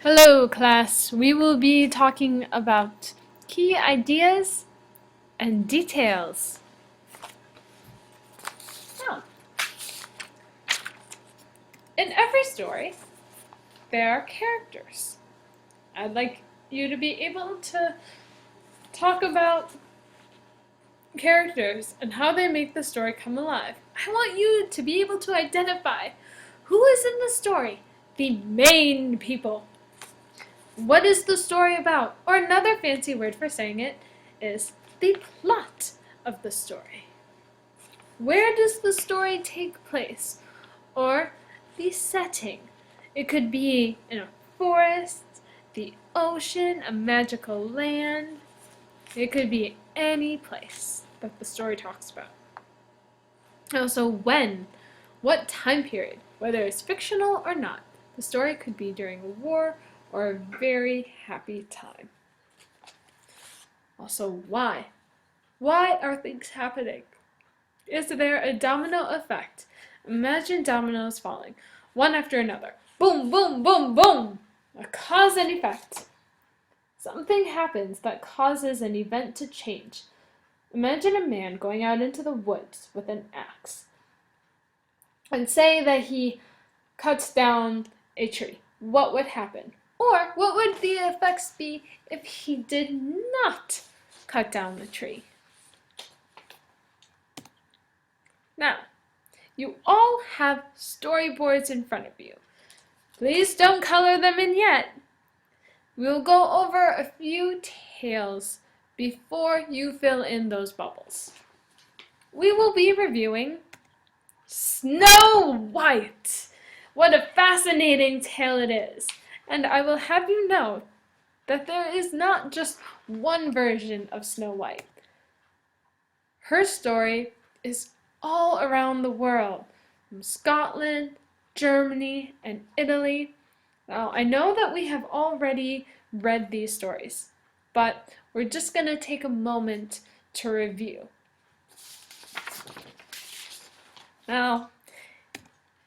Hello, class. We will be talking about key ideas and details. Now, in every story, there are characters. I'd like you to be able to talk about characters and how they make the story come alive. I want you to be able to identify who is in the story, the main people. What is the story about? Or another fancy word for saying it is the plot of the story. Where does the story take place? Or the setting. It could be in a forest, the ocean, a magical land. It could be any place that the story talks about. Also, when? What time period? Whether it's fictional or not. The story could be during a war or a very happy time. Also, why? Why are things happening? Is there a domino effect? Imagine dominoes falling, one after another. Boom, boom, boom, boom! A cause and effect. Something happens that causes an event to change. Imagine a man going out into the woods with an axe. And say that he cuts down a tree. What would happen? Or what would the effects be if he did not cut down the tree? Now, you all have storyboards in front of you. Please don't color them in yet. We'll go over a few tales before you fill in those bubbles. We will be reviewing Snow White. What a fascinating tale it is. And I will have you know that there is not just one version of Snow White. Her story is all around the world, from Scotland, Germany, and Italy. Now, I know that we have already read these stories, but we're just going to take a moment to review. Now,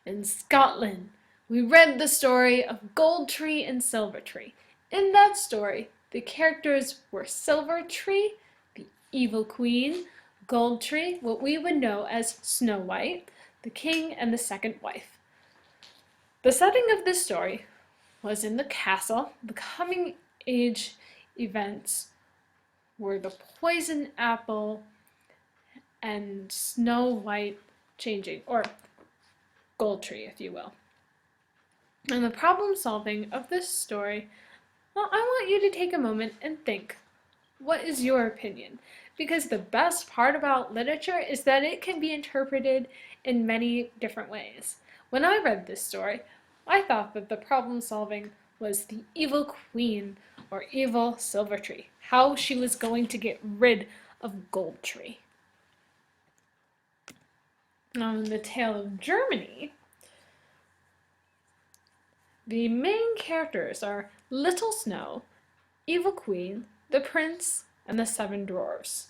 in Scotland, we read the story of Gold Tree and Silver Tree. In that story, the characters were Silver Tree, the evil queen, Gold Tree, what we would know as Snow White, the king and the second wife. The setting of this story was in the castle. The coming age events were the poison apple and Snow White changing, or Gold Tree, if you will. And the problem solving of this story, well, I want you to take a moment and think, what is your opinion? Because the best part about literature is that it can be interpreted in many different ways. When I read this story, I thought that the problem solving was the evil queen or evil Silver Tree, how she was going to get rid of Gold Tree. Now, in the tale of Germany, the main characters are Little Snow, Evil Queen, the Prince, and the Seven Dwarfs.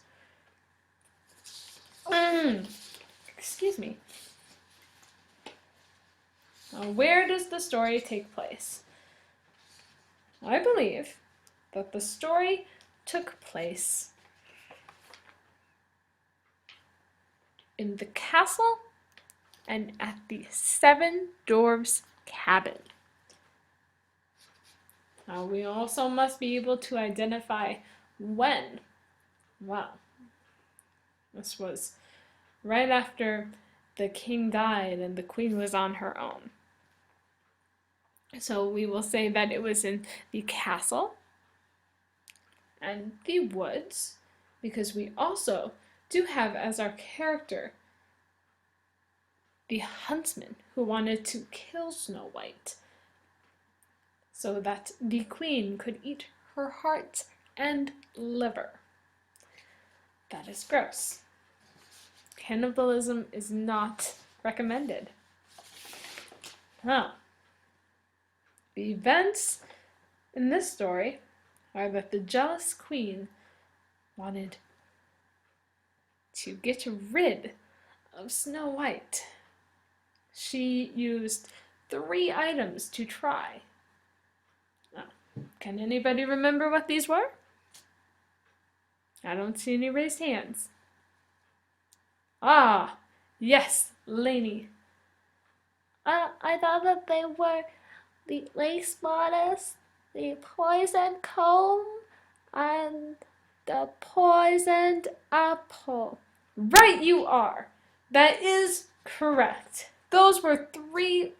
Excuse me. Now, where does the story take place? I believe that the story took place in the castle and at the Seven Dwarfs' cabin. Now, we also must be able to identify when. Wow. This was right after the king died and the queen was on her own. So we will say that it was in the castle and the woods, because we also do have as our character the huntsman who wanted to kill Snow White so that the queen could eat her heart and liver. That is gross. Cannibalism is not recommended. Now, the events in this story are that the jealous queen wanted to get rid of Snow White. She used 3 items to try. Now, Can anybody remember what these were? I don't see any raised hands. Ah, yes, Lainey. I thought that they were the lace bodice, the poison comb, and the poisoned apple. Right you are. That is correct. Those were 3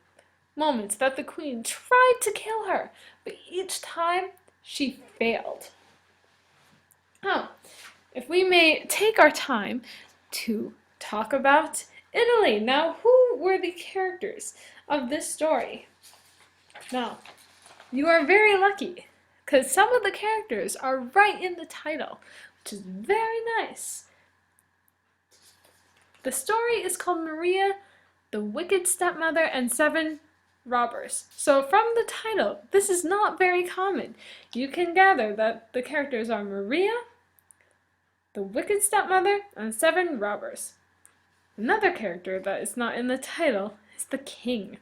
moments that the queen tried to kill her, but each time she failed. Oh, if we may take our time to talk about Italy. Now, who were the characters of this story? Now, you are very lucky because some of the characters are right in the title, which is very nice. The story is called Maria, the Wicked Stepmother, and 7 Robbers. So from the title, this is not very common. You can gather that the characters are Maria, the Wicked Stepmother, and 7 Robbers. Another character that is not in the title is the king.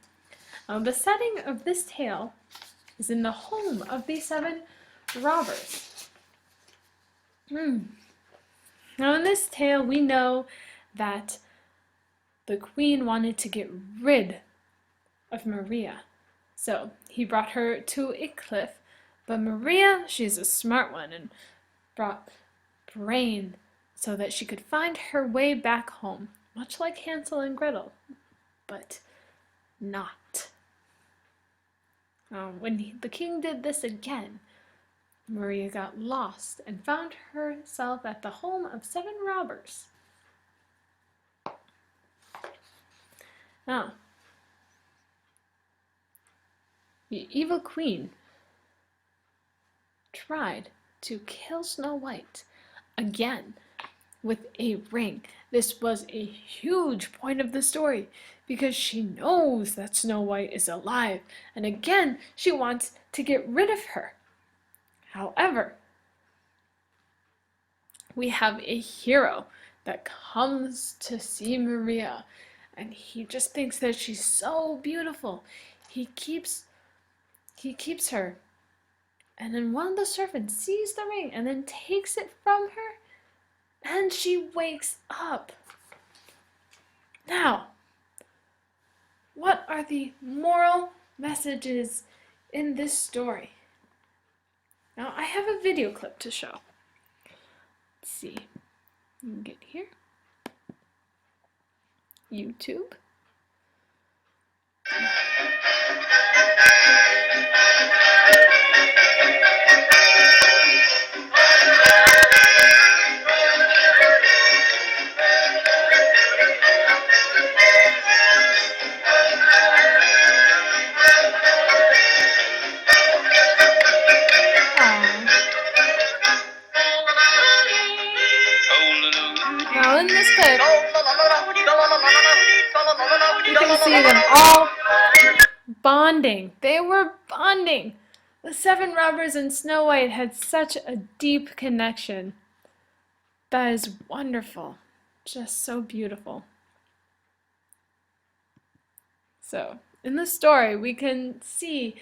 The setting of this tale is in the home of these 7 robbers. Now in this tale we know that the queen wanted to get rid of Maria. So he brought her to a cliff, but Maria, she's a smart one and brought brain so that she could find her way back home, much like Hansel and Gretel, but not. When the king did this again, Maria got lost and found herself at the home of 7 robbers. Now, the evil queen tried to kill Snow White again with a ring. This was a huge point of the story because she knows that Snow White is alive, and again she wants to get rid of her. However, we have a hero that comes to see Maria, and he just thinks that she's so beautiful. He keeps her, and then one of the servants sees the ring and then takes it from her, and she wakes up. Now, what are the moral messages in this story? Now, I have a video clip to show. Let's see. You can get here. YouTube. Now in this clip, you can see them all bonding. They were bonding. The 7 robbers and Snow White had such a deep connection. That is wonderful. Just so beautiful. So, in the story, we can see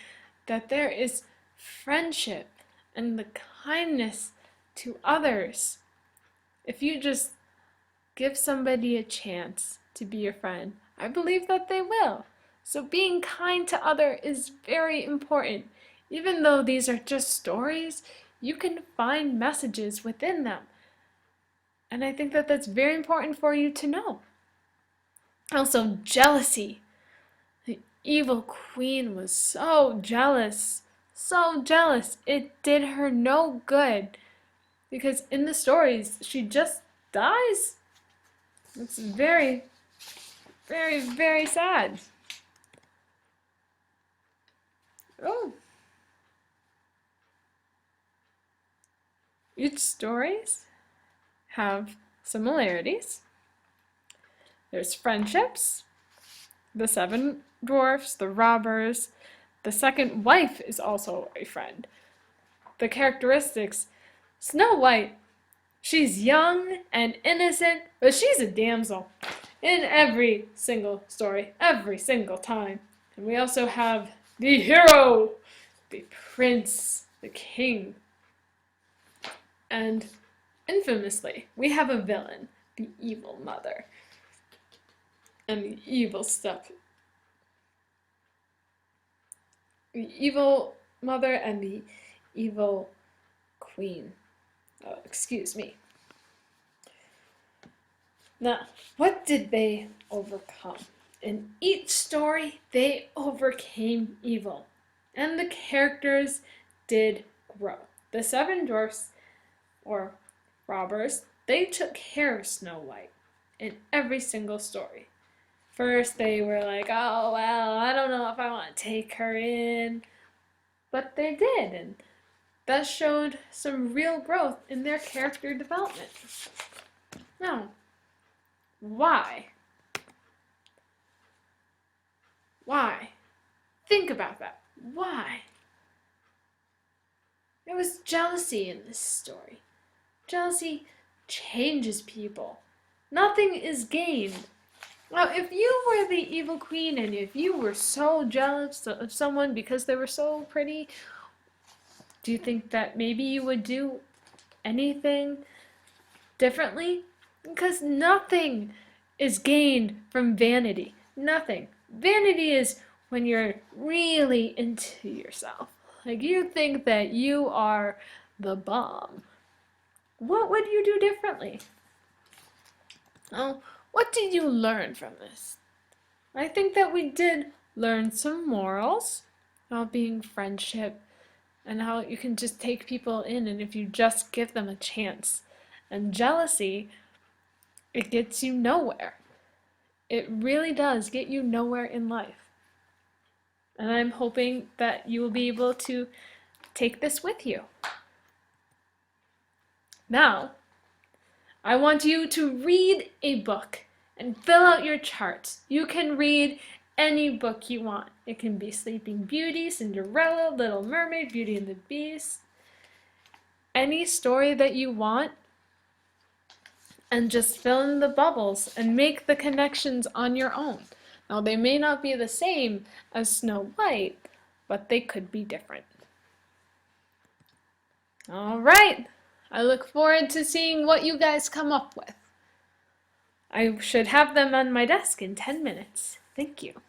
that there is friendship and the kindness to others. If you just give somebody a chance to be your friend, I believe that they will. So being kind to others is very important. Even though these are just stories, you can find messages within them. And I think that that's very important for you to know. Also, jealousy. The evil queen was so jealous. So jealous. It did her no good. Because in the stories, she just dies. It's very, very, very sad. Oh. Each stories have similarities. There's friendships, the 7 dwarfs, the robbers. The second wife is also a friend. The characteristics, Snow White, she's young and innocent, but she's a damsel in every single story, every single time. And we also have the hero, the prince. the king. And infamously, we have a villain, the evil mother, and the evil step. The evil mother and the evil queen. Oh, excuse me. Now, what did they overcome? In each story, they overcame evil, and the characters did grow. The seven dwarfs, or robbers, they took care of Snow White in every single story. First, they were like, oh, well, I don't know if I want to take her in. But they did, and that showed some real growth in their character development. Now, why? Why? Think about that. Why? There was jealousy in this story. Jealousy changes people. Nothing is gained. Now, if you were the evil queen and if you were so jealous of someone because they were so pretty, do you think that maybe you would do anything differently? Because nothing is gained from vanity. Nothing. Vanity is when you're really into yourself. Like you think that you are the bomb. What would you do differently? Oh, what did you learn from this? I think that we did learn some morals about being friendship and how you can just take people in and if you just give them a chance. And jealousy, it gets you nowhere. It really does get you nowhere in life. And I'm hoping that you will be able to take this with you. Now, I want you to read a book and fill out your charts. You can read any book you want. It can be Sleeping Beauty, Cinderella, Little Mermaid, Beauty and the Beast. Any story that you want, and just fill in the bubbles and make the connections on your own. Now, they may not be the same as Snow White, but they could be different. All right. I look forward to seeing what you guys come up with. I should have them on my desk in 10 minutes. Thank you.